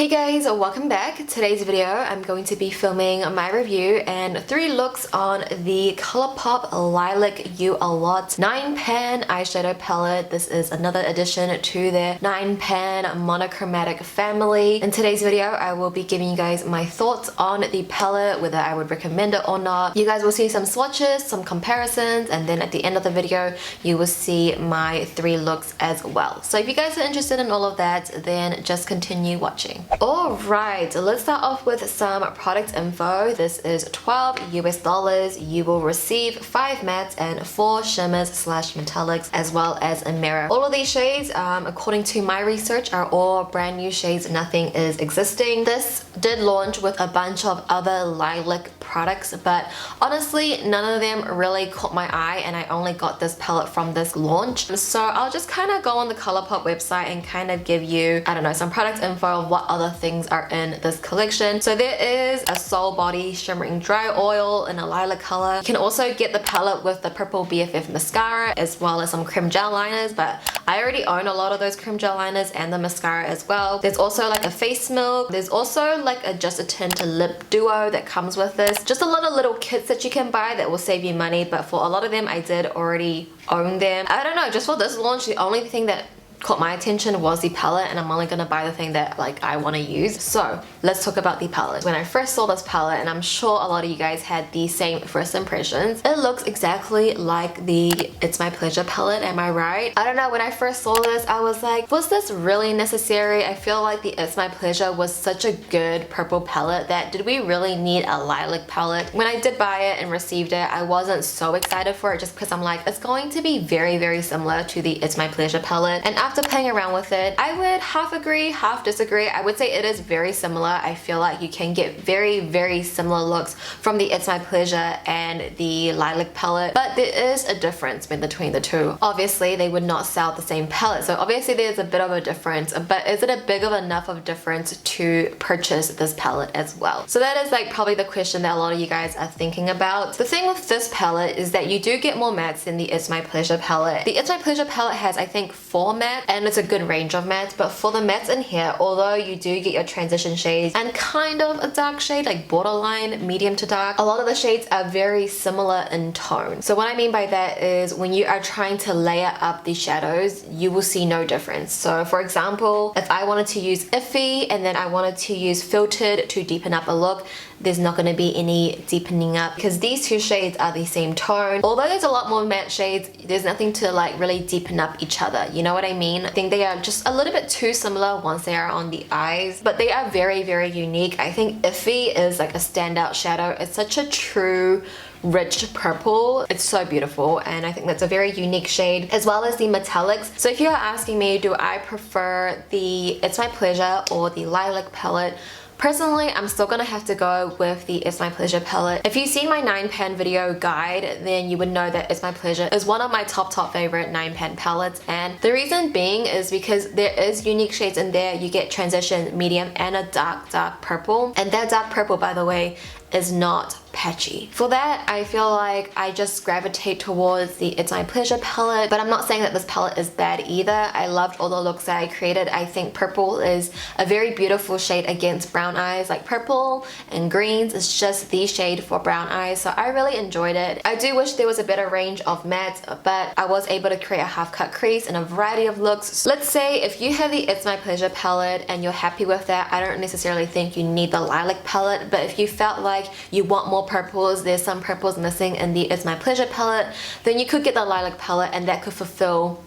Hey guys, welcome back. Today's video I'm going to be filming my review and 3 looks on the ColourPop Lilac You A Lot 9-pan eyeshadow palette. This is another addition to their 9-pan monochromatic family. In today's video I will be giving you guys my thoughts on the palette, whether I would recommend it or not. You guys will see some swatches, some comparisons, and then at the end of the video you will see my 3 looks as well. So if you guys are interested in all of that, then just continue watching. Alright, let's start off with some product info. This is $12 US. You will receive 5 mattes and 4 shimmers slash metallics, as well as a mirror. All of these shades, according to my research, are all brand new shades. Nothing is existing. This did launch with a bunch of other lilac products, but honestly none of them really caught my eye, and I only got this palette from this launch. So I'll just kind of go on the ColourPop website and kind of give you, I don't know, some product info of what other things are in this collection. So there is a Soul Body Shimmering Dry Oil in a lilac color. You can also get the palette with the Purple BFF mascara as well as some cream gel liners, but I already own a lot of those cream gel liners and the mascara as well. There's also like a face milk. There's also like a Just a Tint lip duo that comes with this. Just a lot of little kits that you can buy that will save you money, but for a lot of them I did already own them. I don't know, just for this launch the only thing that caught my attention was the palette, and I'm only gonna buy the thing that like I want to use. So let's talk about the palette. When I first saw this palette, and I'm sure a lot of you guys had the same first impressions, it looks exactly like the It's My Pleasure palette, am I right? I don't know, when I first saw this I was like, was this really necessary? I feel like the It's My Pleasure was such a good purple palette that did we really need a lilac palette? When I did buy it and received it, I wasn't so excited for it just because I'm like, it's going to be very similar to the It's My Pleasure palette. And after playing around with it, I would half agree, half disagree. I would say it is very similar. I feel like you can get very similar looks from the It's My Pleasure and the lilac palette, but there is a difference between the two. Obviously they would not sell the same palette, so obviously there's a bit of a difference, but is it a big of enough of a difference to purchase this palette as well? So that is like probably the question that a lot of you guys are thinking about. The thing with this palette is that you do get more mattes than the It's My Pleasure palette. The It's My Pleasure palette has I think 4 mattes, and it's a good range of mattes, but for the mattes in here, although you do get your transition shades and kind of a dark shade, like borderline medium to dark, a lot of the shades are very similar in tone. So what I mean by that is when you are trying to layer up the shadows, you will see no difference. So for example, if I wanted to use Iffy and then I wanted to use Filtered to deepen up a look, there's not going to be any deepening up because these 2 shades are the same tone. Although there's a lot more matte shades, there's nothing to like really deepen up each other, you know what I mean? I think they are just a little bit too similar once they are on the eyes, but they are very unique. I think Iffy is like a standout shadow. It's such a true rich purple. It's so beautiful, and I think that's a very unique shade, as well as the metallics. So if you're asking me, do I prefer the It's My Pleasure or the lilac palette? Personally, I'm still gonna have to go with the It's My Pleasure palette. If you've seen my 9-pan video guide, then you would know that It's My Pleasure is one of my top favorite 9-pan palettes, and the reason being is because there is unique shades in there. You get transition, medium, and a dark purple, and that dark purple, by the way, is not patchy. For that, I feel like I just gravitate towards the It's My Pleasure palette, but I'm not saying that this palette is bad either. I loved all the looks that I created. I think purple is a very beautiful shade against brown eyes. Like purple and greens is just the shade for brown eyes, so I really enjoyed it. I do wish there was a better range of mattes, but I was able to create a half cut crease in a variety of looks. Let's say if you have the It's My Pleasure palette and you're happy with that, I don't necessarily think you need the lilac palette, but if you felt like you want more purples, there's some purples missing in the It's My Pleasure palette, then you could get the lilac palette and that could fulfill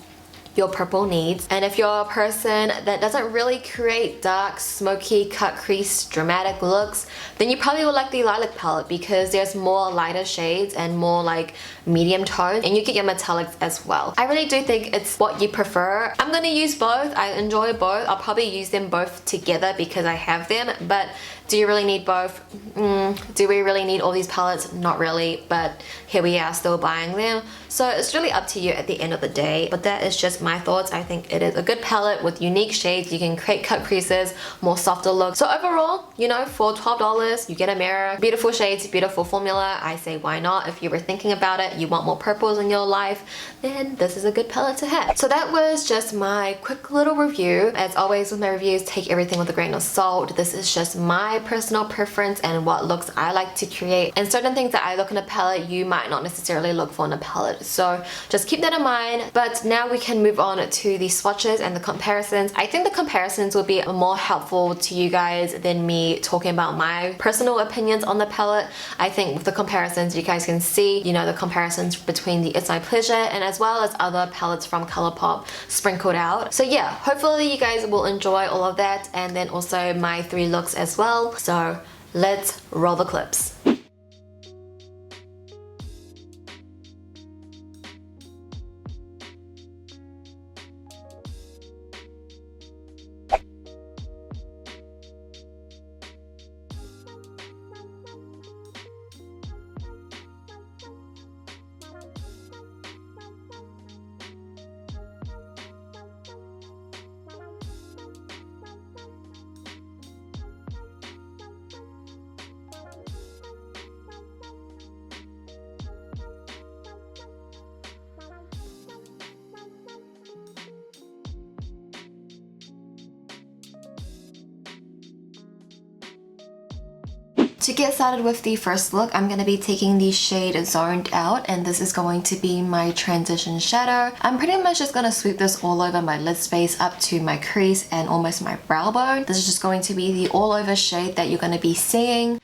your purple needs. And if you're a person that doesn't really create dark, smoky, cut crease, dramatic looks, then you probably will like the lilac palette because there's more lighter shades and more like medium tone, and you get your metallics as well. I really do think it's what you prefer. I'm gonna use both. I enjoy both. I'll probably use them both together because I have them, but do you really need both? Do we really need all these palettes? Not really, but here we are still buying them. So it's really up to you at the end of the day, but that is just my thoughts. I think it is a good palette with unique shades. You can create cut creases, more softer look. So overall, you know, for $12, you get a mirror, beautiful shades, beautiful formula. I say why not? If you were thinking about it, you want more purples in your life, then this is a good palette to have. So that was just my quick little review. As always with my reviews, take everything with a grain of salt. This is just my personal preference and what looks I like to create. And certain things that I look in a palette, you might not necessarily look for in a palette. So just keep that in mind. But now we can move on to the swatches and the comparisons. I think the comparisons will be more helpful to you guys than me talking about my personal opinions on the palette. I think with the comparisons, you guys can see, you know, the comparisons between the It's My Pleasure and as well as other palettes from ColourPop sprinkled out. So yeah, hopefully you guys will enjoy all of that, and then also my 3 looks as well. So let's roll the clips. To get started with the first look, I'm going to be taking the shade Zoned Out, and this is going to be my transition shadow. I'm pretty much just going to sweep this all over my lid space up to my crease and almost my brow bone. This is just going to be the all over shade that you're going to be seeing.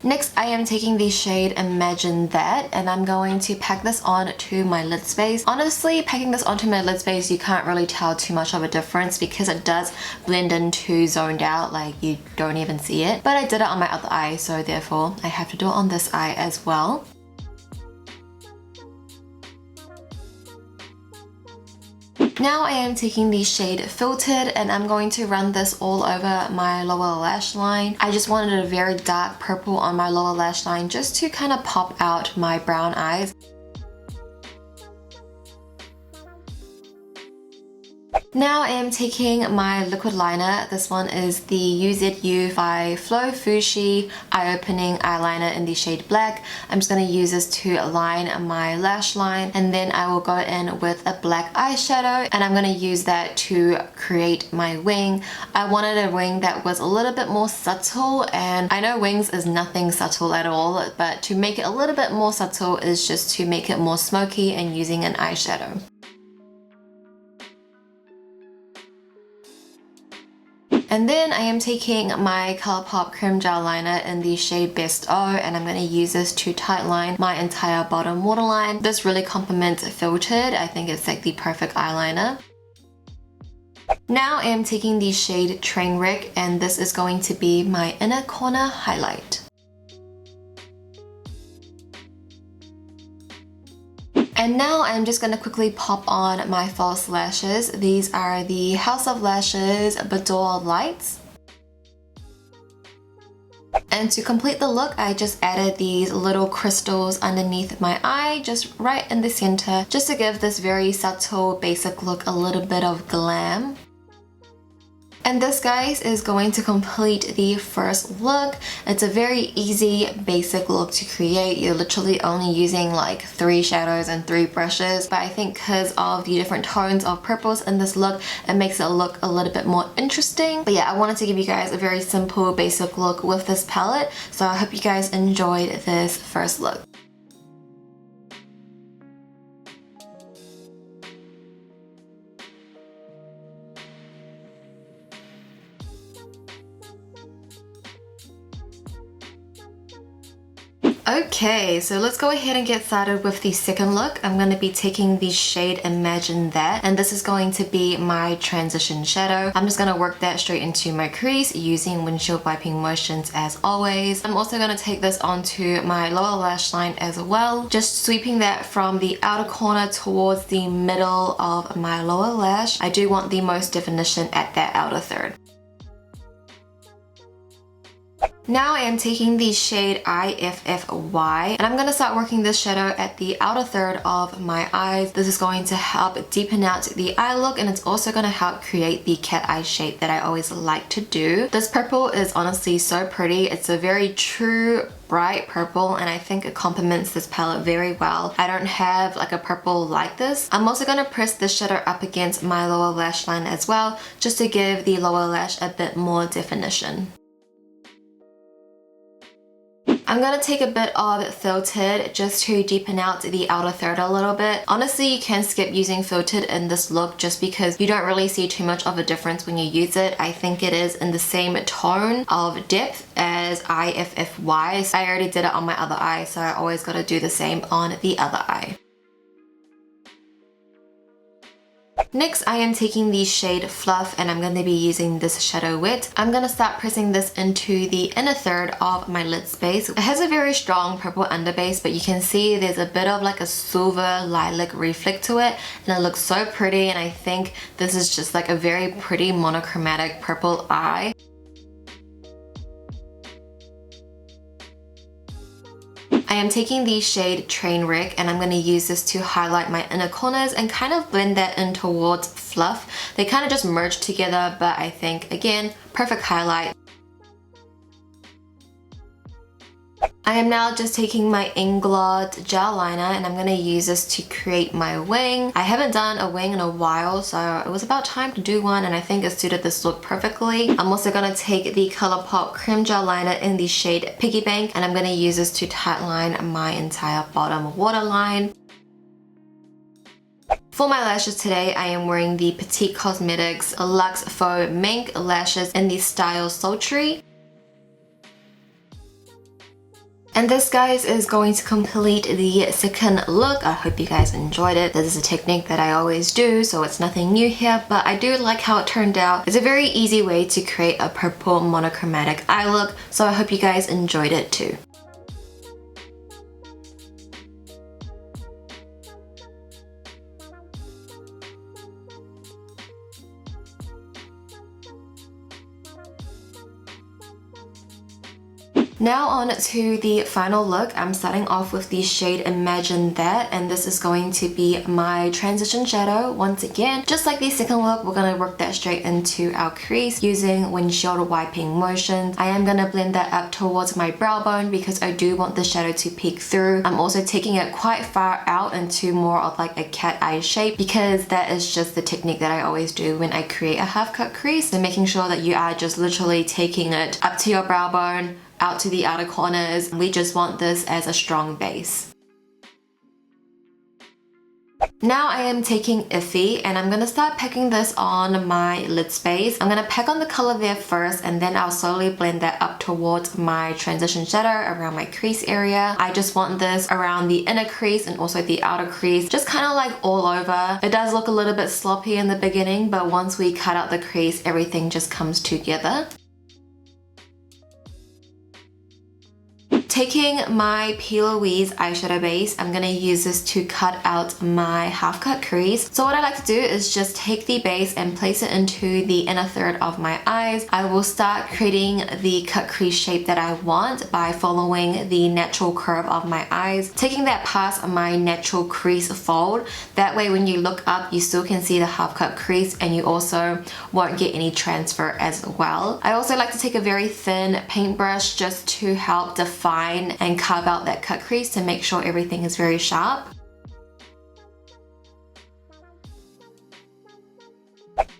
Next, I am taking the shade Imagine That, and I'm going to pack this on to my lid space. Honestly, packing this onto my lid space, you can't really tell too much of a difference because it does blend into Zoned Out, like you don't even see it. But I did it on my other eye, so therefore I have to do it on this eye as well. Now I am taking the shade Filtered, and I'm going to run this all over my lower lash line. I just wanted a very dark purple on my lower lash line just to kind of pop out my brown eyes. Now I am taking my liquid liner. This one is the UZU by flowfushi eye-opening eyeliner in the shade Black. I'm just going to use this to line my lash line, and then I will go in with a black eyeshadow, and I'm going to use that to create my wing. I wanted a wing that was a little bit more subtle, and I know wings is nothing subtle at all, but to make it a little bit more subtle is just to make it more smoky and using an eyeshadow. And then I am taking my ColourPop Cream Gel Liner in the shade Best O, and I'm going to use this to tightline my entire bottom waterline. This really complements Filtered. I think it's like the perfect eyeliner. Now I am taking the shade Trainwreck, and this is going to be my inner corner highlight. And now I'm just going to quickly pop on my false lashes. These are the House of Lashes Boudoir Lights. And to complete the look, I just added these little crystals underneath my eye, just right in the center, just to give this very subtle, basic look a little bit of glam. And this, guys, is going to complete the first look. It's a very easy, basic look to create. You're literally only using like 3 shadows and 3 brushes. But I think because of the different tones of purples in this look, it makes it look a little bit more interesting. But yeah, I wanted to give you guys a very simple, basic look with this palette. So I hope you guys enjoyed this first look. Okay, so let's go ahead and get started with the second look. I'm going to be taking the shade Imagine That, and this is going to be my transition shadow. I'm just going to work that straight into my crease using windshield wiping motions as always. I'm also going to take this onto my lower lash line as well, just sweeping that from the outer corner towards the middle of my lower lash. I do want the most definition at that outer third. Now I am taking the shade IFFY and I'm going to start working this shadow at the outer third of my eyes. This is going to help deepen out the eye look, and it's also going to help create the cat eye shape that I always like to do. This purple is honestly so pretty. It's a very true bright purple and I think it complements this palette very well. I don't have like a purple like this. I'm also going to press this shadow up against my lower lash line as well, just to give the lower lash a bit more definition. I'm going to take a bit of Filtered just to deepen out the outer third a little bit. Honestly, you can skip using Filtered in this look just because you don't really see too much of a difference when you use it. I think it is in the same tone of depth as IFFY. So I already did it on my other eye, so I always got to do the same on the other eye. Next, I am taking the shade Fluff and I'm going to be using this shadow wet. I'm going to start pressing this into the inner third of my lid space. It has a very strong purple underbase, but you can see there's a bit of like a silver lilac reflect to it and it looks so pretty, and I think this is just like a very pretty monochromatic purple eye. I am taking the shade Trainwreck and I'm going to use this to highlight my inner corners and kind of blend that in towards Fluff. They kind of just merge together, but I think, again, perfect highlight. I am now just taking my Inglot gel liner and I'm going to use this to create my wing. I haven't done a wing in a while, so it was about time to do one and I think it suited this look perfectly. I'm also going to take the ColourPop cream gel liner in the shade Piggy Bank and I'm going to use this to tightline my entire bottom waterline. For my lashes today, I am wearing the Petite Cosmetics Luxe Faux Mink lashes in the style Sultry. And this, guys, is going to complete the second look. I hope you guys enjoyed it. This is a technique that I always do, so it's nothing new here, but I do like how it turned out. It's a very easy way to create a purple monochromatic eye look, so I hope you guys enjoyed it too. Now on to the final look. I'm starting off with the shade Imagine That, and this is going to be my transition shadow. Once again, just like the second look, we're going to work that straight into our crease using windshield wiping motions. I am going to blend that up towards my brow bone because I do want the shadow to peek through. I'm also taking it quite far out into more of like a cat eye shape because that is just the technique that I always do when I create a half cut crease. So making sure that you are just literally taking it up to your brow bone, out to the outer corners. We just want this as a strong base. Now I am taking Iffy and I'm going to start packing this on my lid space. I'm going to pack on the color there first and then I'll slowly blend that up towards my transition shadow around my crease area. I just want this around the inner crease and also the outer crease, just kind of like all over. It does look a little bit sloppy in the beginning, but once we cut out the crease, everything just comes together. Taking my P. Louise eyeshadow base, I'm going to use this to cut out my half cut crease. So what I like to do is just take the base and place it into the inner third of my eyes. I will start creating the cut crease shape that I want by following the natural curve of my eyes, taking that past my natural crease fold. That way when you look up, you still can see the half cut crease and you also won't get any transfer as well. I also like to take a very thin paintbrush just to help define and carve out that cut crease to make sure everything is very sharp.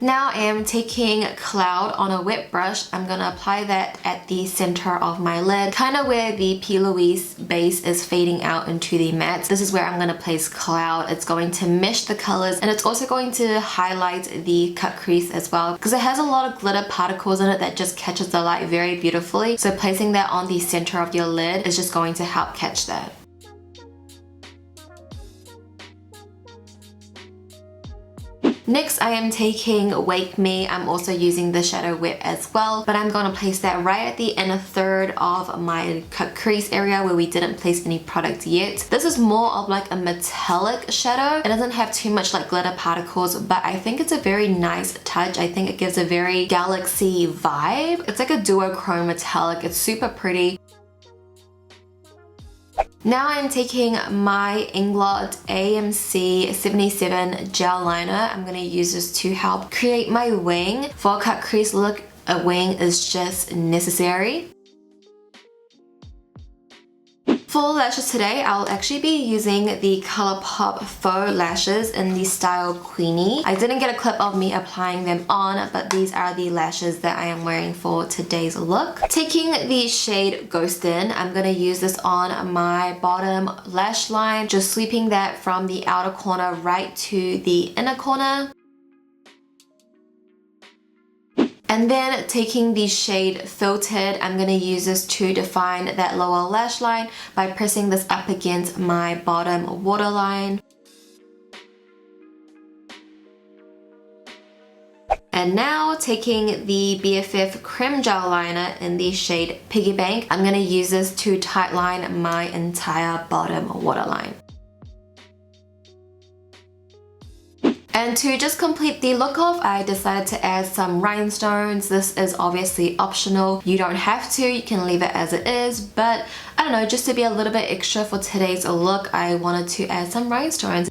Now I am taking Cloud on a wet brush. I'm going to apply that at the center of my lid, kind of where the P. Louise base is fading out into the matte. This is where I'm going to place Cloud. It's going to mesh the colors and it's also going to highlight the cut crease as well because it has a lot of glitter particles in it that just catches the light very beautifully. So placing that on the center of your lid is just going to help catch that. Next, I am taking Wake Me. I'm also using the shadow whip as well, but I'm going to place that right at the inner third of my cut crease area where we didn't place any product yet. This is more of like a metallic shadow. It doesn't have too much like glitter particles, but I think it's a very nice touch. I think it gives a very galaxy vibe. It's like a duochrome metallic. It's super pretty. Now I'm taking my Inglot AMC 77 gel liner. I'm going to use this to help create my wing. For a cut crease look, a wing is just necessary. For lashes today, I'll actually be using the ColourPop faux lashes in the style Queenie. I didn't get a clip of me applying them on, but these are the lashes that I am wearing for today's look. Taking the shade Ghostin', I'm going to use this on my bottom lash line, just sweeping that from the outer corner right to the inner corner. And then taking the shade Filtered, I'm going to use this to define that lower lash line by pressing this up against my bottom waterline. And now taking the BFF Creme Gel Liner in the shade Piggy Bank, I'm going to use this to tightline my entire bottom waterline. And to just complete the look off, I decided to add some rhinestones. This is obviously optional. You don't have to, you can leave it as it is, but I don't know, just to be a little bit extra for today's look, I wanted to add some rhinestones.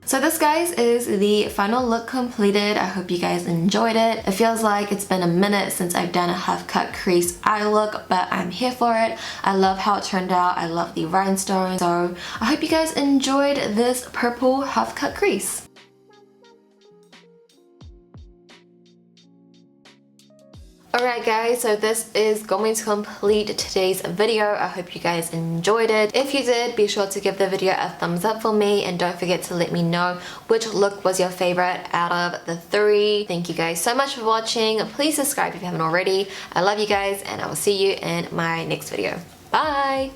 So this, guys, is the final look completed. I hope you guys enjoyed it. It feels like it's been a minute since I've done a half cut crease eye look, but I'm here for it. I love how it turned out. I love the rhinestones. So I hope you guys enjoyed this purple half cut crease. Alright guys, so this is going to complete today's video. I hope you guys enjoyed it. If you did, be sure to give the video a thumbs up for me, and don't forget to let me know which look was your favorite out of the 3. Thank you guys so much for watching. Please subscribe if you haven't already. I love you guys, and I will see you in my next video. Bye!